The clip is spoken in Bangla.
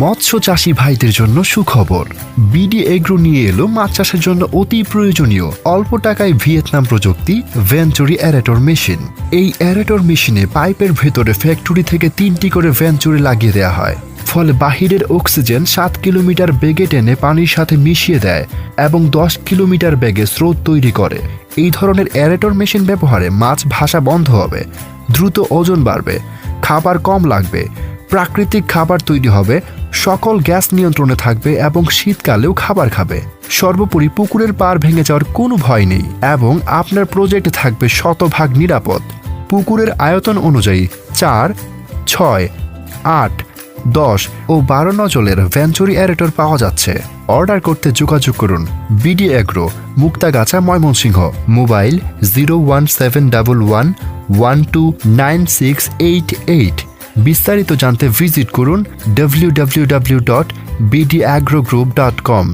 মৎস্য চাষী ভাইদের জন্য সুখবর। বিডি এগ্রো নিয়ে এলো মাছ চাষের জন্য অতি প্রয়োজনীয় অল্প টাকায় ভিয়েতনাম প্রযুক্তি ভেঞ্চুরি অ্যারেটর মেশিন। এই অ্যারেটর মেশিনে পাইপের ভেতরে ফ্যাক্টরি থেকে 3টি করে ভেঞ্চুরি লাগিয়ে দেওয়া হয়, ফলে বাহিরের অক্সিজেন 7 কিলোমিটার বেগে টেনে পানির সাথে মিশিয়ে দেয় এবং 10 কিলোমিটার বেগে স্রোত তৈরি করে। এই ধরনের অ্যারেটর মেশিন ব্যবহারে মাছ ভাসা বন্ধ হবে, দ্রুত ওজন বাড়বে, খাবার কম লাগবে, প্রাকৃতিক খাবার তৈরি হবে, সকল গ্যাস নিয়ন্ত্রণে থাকবে এবং শীতকালেও খাবার খাবে। সর্বোপরি পুকুরের পাড় ভেঙে যাওয়ার কোনো ভয় নেই এবং আপনার প্রজেক্ট থাকবে শতভাগ নিরাপদ। পুকুরের আয়তন অনুযায়ী 4, 6, 8, 10 ও 12 নজলের ভেঞ্চুরি অ্যারেটর পাওয়া যাচ্ছে। অর্ডার করতে যোগাযোগ করুন বিডি এগ্রো, মুক্তাগাছা, ময়মনসিংহ। মোবাইল 01711129688। বিস্তারিত জানতে ভিজিট করুন www.bdagrogroup.com।